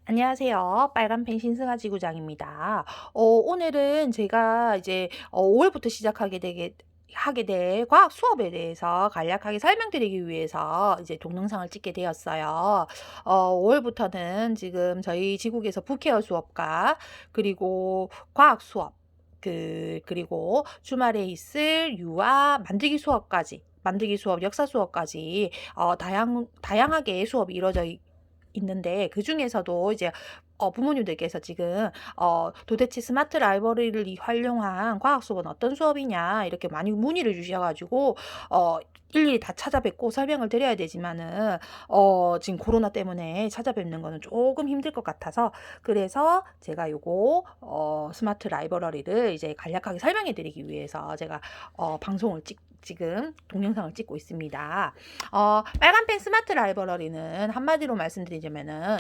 안녕하세요. 빨간펜 신승아 지구장입니다. 오늘은 제가 이제 5월부터 하게 될 과학 수업에 대해서 간략하게 설명드리기 위해서 이제 동영상을 찍게 되었어요. 5월부터는 지금 저희 지국에서 부케어 수업과 그리고 과학 수업, 그리고 주말에 있을 유아 만들기 수업, 역사 수업까지 다양하게 수업이 이루어져 있는데, 그중에서도 이제 부모님들께서 지금 도대체 스마트 라이브러리를 활용한 과학 수업은 어떤 수업이냐 이렇게 많이 문의를 주셔 가지고 일일이 다 찾아뵙고 설명을 드려야 되지만은 지금 코로나 때문에 찾아뵙는 거는 조금 힘들 것 같아서, 그래서 제가 요거 스마트 라이브러리를 이제 간략하게 설명해 드리기 위해서 제가 지금 동영상을 찍고 있습니다. 빨간펜 스마트 라이브러리는 한마디로 말씀드리자면은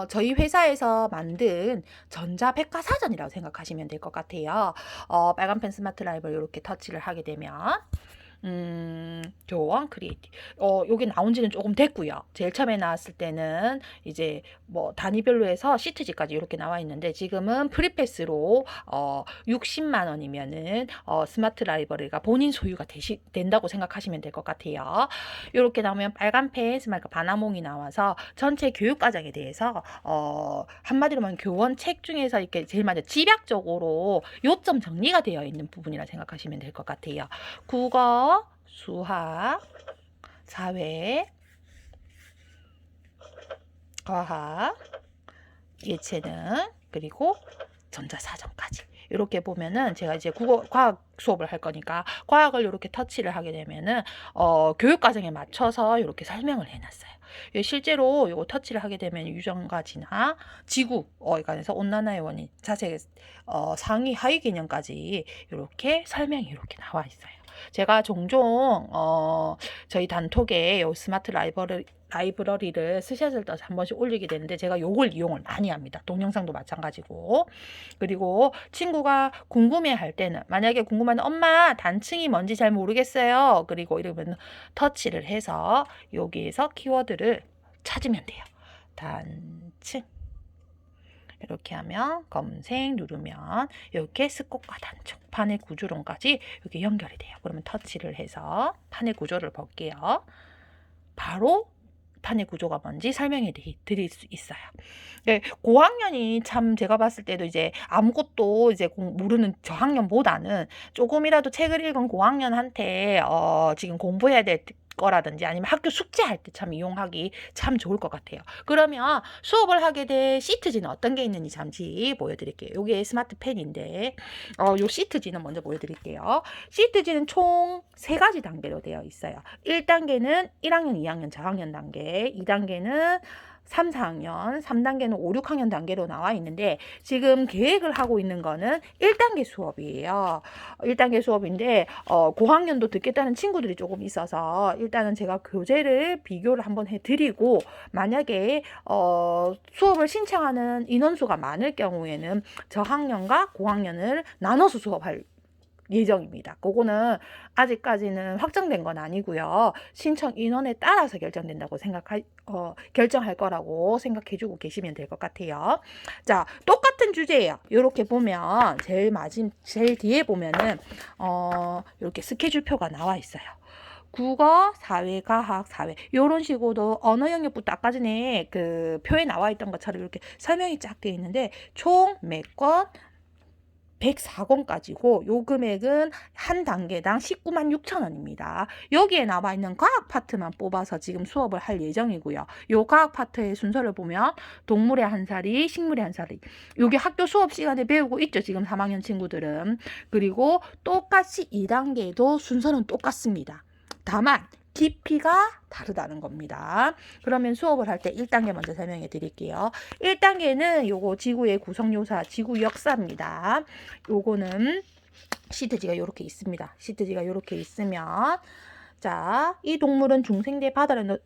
저희 회사에서 만든 전자백과사전이라고 생각하시면 될 것 같아요. 빨간펜 스마트 라이브러리 이렇게 터치를 하게 되면 교원 크리에이티브. 요게 나온 지는 조금 됐고요. 제일 처음에 나왔을 때는 이제 뭐 단위별로 해서 시트지까지 이렇게 나와 있는데, 지금은 프리패스로 60만 원이면은 스마트 라이브러리가 본인 소유가 된다고 생각하시면 될 것 같아요. 이렇게 나오면 빨간펜 스마트 바나몽이 나와서 전체 교육 과정에 대해서 한마디로 말하면 교원 책 중에서 이렇게 제일 먼저 집약적으로 요점 정리가 되어 있는 부분이라 생각하시면 될 것 같아요. 국어, 수학, 사회, 과학, 예체능, 그리고 전자사전까지 이렇게 보면은, 제가 이제 과학 수업을 할 거니까 과학을 이렇게 터치를 하게 되면은 교육 과정에 맞춰서 이렇게 설명을 해놨어요. 실제로 이거 터치를 하게 되면 유전과지나 지구 관해서 온난화의 원인, 자세, 상위 하위 개념까지 이렇게 설명이 이렇게 나와 있어요. 제가 종종 저희 단톡에 요 스마트 라이브러리를 스샷을 떠서 한 번씩 올리게 되는데, 제가 요걸 이용을 많이 합니다. 동영상도 마찬가지고. 그리고 친구가 궁금해할 때는, 만약에 궁금한 엄마 단층이 뭔지 잘 모르겠어요, 그리고 이러면 터치를 해서 여기에서 키워드를 찾으면 돼요. 단층 이렇게 하면, 검색 누르면 이렇게 스코과 단층, 판의 구조론까지 이렇게 연결이 돼요. 그러면 터치를 해서 판의 구조를 볼게요. 바로 판의 구조가 뭔지 설명해 드릴 수 있어요. 네, 고학년이 참, 제가 봤을 때도 이제 아무것도 이제 모르는 저학년보다는 조금이라도 책을 읽은 고학년한테 지금 공부해야 될 거라든지 아니면 학교 숙제할 때 참 이용하기 참 좋을 것 같아요. 그러면 수업을 하게 될 시트지는 어떤 게 있는지 잠시 보여드릴게요. 이게 스마트 펜인데, 요 시트지는 먼저 보여드릴게요. 시트지는 총 3가지 단계로 되어 있어요. 1단계는 1학년, 2학년, 저학년 단계, 2단계는 3, 4학년, 3단계는 5, 6학년 단계로 나와 있는데, 지금 계획을 하고 있는 거는 1단계 수업이에요. 1단계 수업인데 고학년도 듣겠다는 친구들이 조금 있어서 일단은 제가 교재를 비교를 한번 해드리고, 만약에 수업을 신청하는 인원수가 많을 경우에는 저학년과 고학년을 나눠서 수업할 예정입니다. 그거는 아직까지는 확정된 건 아니고요. 신청 인원에 따라서 결정할 거라고 생각해주고 계시면 될 것 같아요. 자, 똑같은 주제예요. 이렇게 보면 제일 뒤에 보면은 이렇게 스케줄표가 나와 있어요. 국어, 사회, 과학, 사회 이런 식으로 언어 영역부터 아까 전에 그 표에 나와 있던 것처럼 이렇게 설명이 쫙 되어 있는데, 총 몇 권? 104권까지고, 요 금액은 한 단계당 19만 6천 원입니다. 여기에 나와 있는 과학 파트만 뽑아서 지금 수업을 할 예정이고요. 요 과학 파트의 순서를 보면 동물의 한 살이, 식물의 한 살이, 요게 학교 수업 시간에 배우고 있죠, 지금 3학년 친구들은. 그리고 똑같이 2단계도 순서는 똑같습니다. 다만 깊이가 다르다는 겁니다. 그러면 수업을 할 때 1단계 먼저 설명해 드릴게요. 1단계는 요거 지구의 구성요소, 지구 역사입니다. 요거는 시트지가 이렇게 있습니다. 시트지가 이렇게 있으면, 자, 이 동물은 중생대 바다를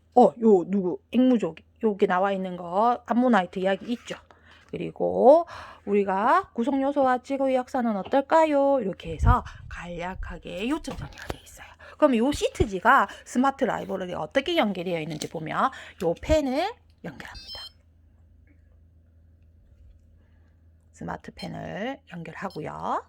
앵무족, 여기 나와 있는 거 암모나이트 이야기 있죠. 그리고 우리가 구성요소와 지구의 역사는 어떨까요? 이렇게 해서 간략하게 요점 정리가 되어 있어요. 그럼 요 시트지가 스마트 라이브러리에 어떻게 연결되어 있는지 보면 요 펜을 연결합니다. 스마트펜을 연결하고요.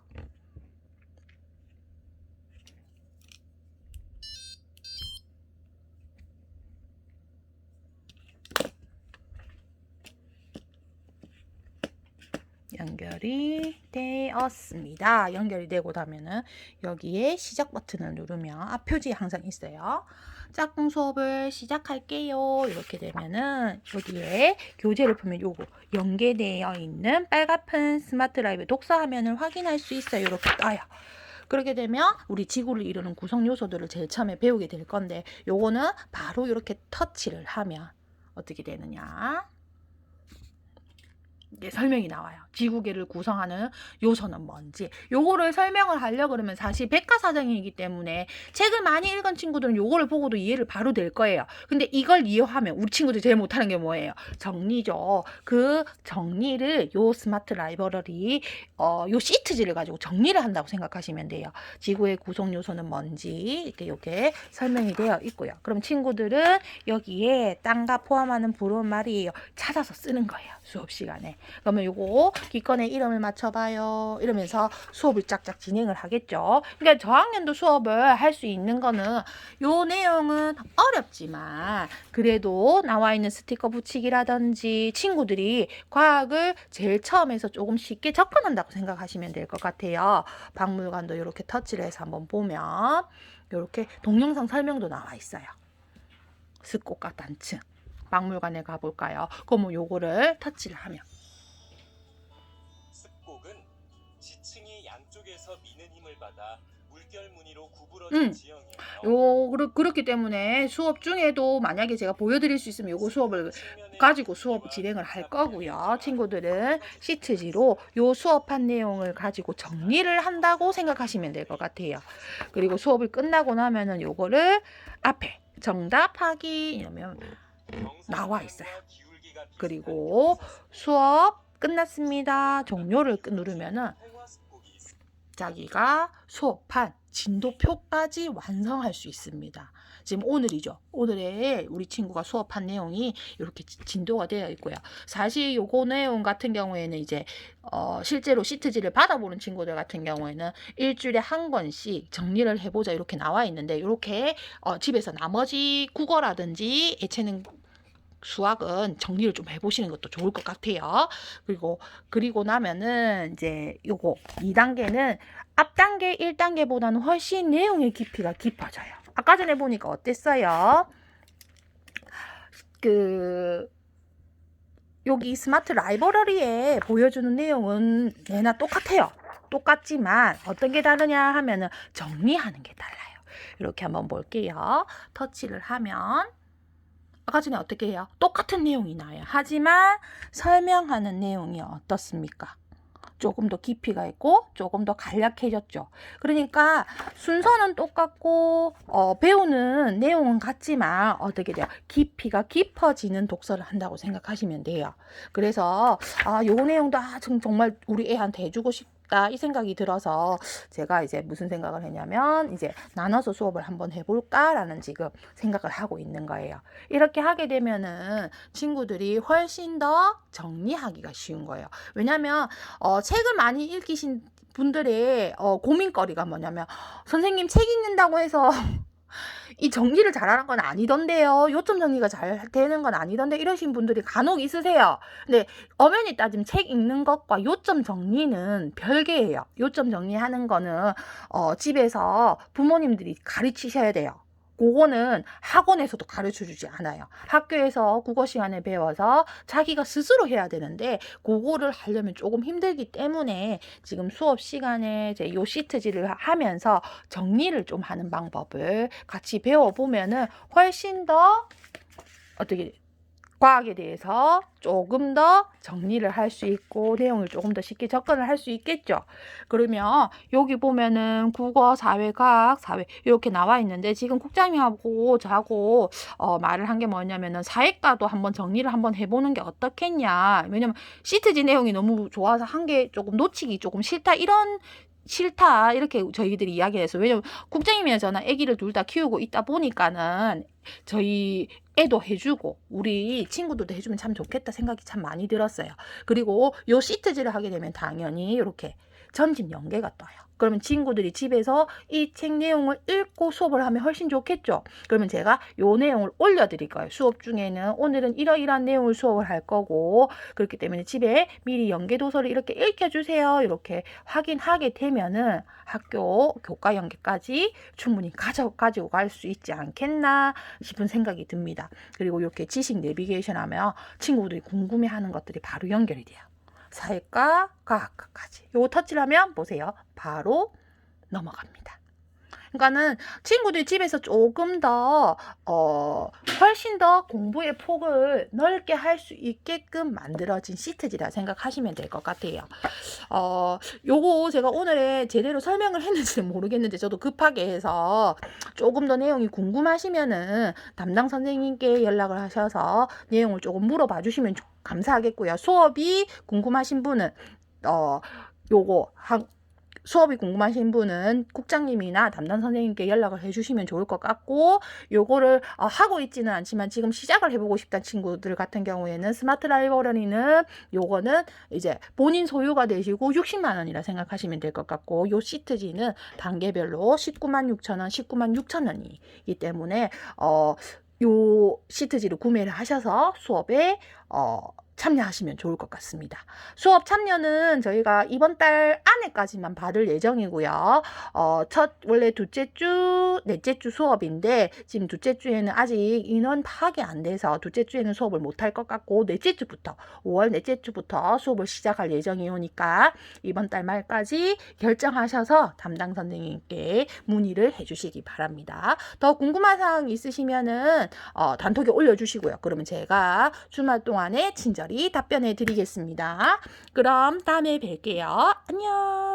연결이 되었습니다. 연결이 되고 나면은 여기에 시작 버튼을 누르면 앞 표지에 항상 있어요. 짝꿍 수업을 시작할게요. 이렇게 되면은 여기에 교재를 보면 요거 연계되어 있는 빨간펜 스마트 라이브 독서 화면을 확인할 수 있어요. 이렇게 떠요. 그렇게 되면 우리 지구를 이루는 구성 요소들을 제일 처음에 배우게 될 건데 요거는 바로 이렇게 터치를 하면 어떻게 되느냐? 이게 설명이 나와요. 지구계를 구성하는 요소는 뭔지. 요거를 설명을 하려고 그러면 사실 백과사전이기 때문에 책을 많이 읽은 친구들은 요거를 보고도 이해를 바로 될 거예요. 근데 이걸 이해하면 우리 친구들이 제일 못하는 게 뭐예요? 정리죠. 그 정리를 요 스마트 라이브러리 요 시트지를 가지고 정리를 한다고 생각하시면 돼요. 지구의 구성 요소는 뭔지 이렇게 설명이 되어 있고요. 그럼 친구들은 여기에 땅과 포함하는 부러운 말이에요. 찾아서 쓰는 거예요. 수업 시간에. 그러면 요거 기권의 이름을 맞춰봐요. 이러면서 수업을 짝짝 진행을 하겠죠. 그러니까 저학년도 수업을 할 수 있는 거는 요 내용은 어렵지만 그래도 나와 있는 스티커 붙이기라든지 친구들이 과학을 제일 처음에서 조금 쉽게 접근한다고 생각하시면 될 것 같아요. 박물관도 이렇게 터치를 해서 한번 보면 이렇게 동영상 설명도 나와 있어요. 습곡과 단층. 박물관에 가볼까요? 그러면 요거를 터치를 하면 습곡은 지층이 양쪽에서 미는 힘을 받아 물결 무늬로 구부러진 지형이에요. 그렇기 때문에 수업 중에도 만약에 제가 보여드릴 수 있으면 요거 수업을 가지고 수업 진행을 할 거고요. 친구들은 시트지로 요 수업한 내용을 가지고 정리를 한다고 생각하시면 될 것 같아요. 그리고 수업을 끝나고 나면은 요거를 앞에 정답하기 이러면 나와 있어요. 그리고 수업 끝났습니다. 종료를 누르면은 자기가 수업한 진도표까지 완성할 수 있습니다. 지금 오늘이죠. 오늘의 우리 친구가 수업한 내용이 이렇게 진도가 되어 있고요. 사실 요거 내용 같은 경우에는 이제 실제로 시트지를 받아보는 친구들 같은 경우에는 일주일에 한 권씩 정리를 해보자 이렇게 나와 있는데 이렇게 집에서 나머지 국어라든지 예체능 수학은 정리를 좀 해보시는 것도 좋을 것 같아요. 그리고 나면은 이제 요거 2단계는 앞 단계 1단계보다는 훨씬 내용의 깊이가 깊어져요. 아까 전에 보니까 어땠어요? 여기 스마트 라이브러리에 보여주는 내용은 내나 똑같아요. 똑같지만 어떤 게 다르냐 하면은 정리하는 게 달라요. 이렇게 한번 볼게요. 터치를 하면 아까 전에 어떻게 해요? 똑같은 내용이 나와요. 하지만 설명하는 내용이 어떻습니까? 조금 더 깊이가 있고 조금 더 간략해졌죠. 그러니까 순서는 똑같고 배우는 내용은 같지만 어떻게 돼요? 깊이가 깊어지는 독서를 한다고 생각하시면 돼요. 그래서 요 내용도 정말 우리 애한테 해주고 싶다 이 생각이 들어서 제가 이제 무슨 생각을 했냐면 이제 나눠서 수업을 한번 해볼까라는 지금 생각을 하고 있는 거예요. 이렇게 하게 되면은 친구들이 훨씬 더 정리하기가 쉬운 거예요. 왜냐면 책을 많이 읽으신 분들의 고민거리가 뭐냐면 선생님 책 읽는다고 해서 이 정리를 잘하는 건 아니던데요. 요점 정리가 잘 되는 건 아니던데 이러신 분들이 간혹 있으세요. 근데 엄연히 따지면 책 읽는 것과 요점 정리는 별개예요. 요점 정리하는 거는 집에서 부모님들이 가르치셔야 돼요. 그거는 학원에서도 가르쳐주지 않아요. 학교에서 국어 시간에 배워서 자기가 스스로 해야 되는데 그거를 하려면 조금 힘들기 때문에 지금 수업 시간에 이제 요 시트지를 하면서 정리를 좀 하는 방법을 같이 배워보면은 훨씬 더 어떻게 과학에 대해서 조금 더 정리를 할 수 있고 내용을 조금 더 쉽게 접근을 할 수 있겠죠. 그러면 여기 보면은 국어, 사회, 과학, 사회 이렇게 나와 있는데 지금 국장님하고 저하고 말을 한 게 뭐냐면은 사회과도 한번 정리를 한번 해보는 게 어떻겠냐. 왜냐면 시트지 내용이 너무 좋아서 한 게 조금 놓치기 조금 싫다 이런 싫다 이렇게 저희들이 이야기를 해서 왜냐면 국장님이나 저나 아기를 둘 다 키우고 있다 보니까는 저희 애도 해주고 우리 친구들도 해주면 참 좋겠다 생각이 참 많이 들었어요. 그리고 요 시트지를 하게 되면 당연히 이렇게 전집 연계가 떠요. 그러면 친구들이 집에서 이 책 내용을 읽고 수업을 하면 훨씬 좋겠죠. 그러면 제가 요 내용을 올려드릴 거예요. 수업 중에는 오늘은 이러이러한 내용을 수업을 할 거고 그렇기 때문에 집에 미리 연계 도서를 이렇게 읽혀주세요. 이렇게 확인하게 되면은 학교 교과 연계까지 충분히 가지고 갈 수 있지 않겠나 싶은 생각이 듭니다. 그리고 이렇게 지식 내비게이션 하면 친구들이 궁금해하는 것들이 바로 연결이 돼요. 사회과, 과학과까지. 요거 터치를 하면 보세요. 바로 넘어갑니다. 그러니까는 친구들이 집에서 조금 더 훨씬 더 공부의 폭을 넓게 할 수 있게끔 만들어진 시트지라 생각하시면 될 것 같아요. 요거 제가 오늘에 제대로 설명을 했는지는 모르겠는데 저도 급하게 해서 조금 더 내용이 궁금하시면은 담당 선생님께 연락을 하셔서 내용을 조금 물어봐 주시면 감사하겠고요. 수업이 궁금하신 분은 수업이 궁금하신 분은 국장님이나 담당 선생님께 연락을 해주시면 좋을 것 같고 요거를 하고 있지는 않지만 지금 시작을 해보고 싶다는 친구들 같은 경우에는 스마트 라이브러리는 요거는 이제 본인 소유가 되시고 60만 원이라 생각하시면 될 것 같고 요 시트지는 단계별로 19만 6천 원, 19만 6천 원이기 때문에 요 시트지를 구매를 하셔서 수업에 참여하시면 좋을 것 같습니다. 수업 참여는 저희가 이번 달 안에까지만 받을 예정이고요. 원래 둘째 주, 넷째 주 수업인데 지금 둘째 주에는 아직 인원 파악이 안 돼서 둘째 주에는 수업을 못할 것 같고 넷째 주부터 5월 넷째 주부터 수업을 시작할 예정이오니까 이번 달 말까지 결정하셔서 담당 선생님께 문의를 해주시기 바랍니다. 더 궁금한 사항 있으시면은 단톡에 올려주시고요. 그러면 제가 주말 동안에 친절히 답변해 드리겠습니다. 그럼 다음에 뵐게요. 안녕.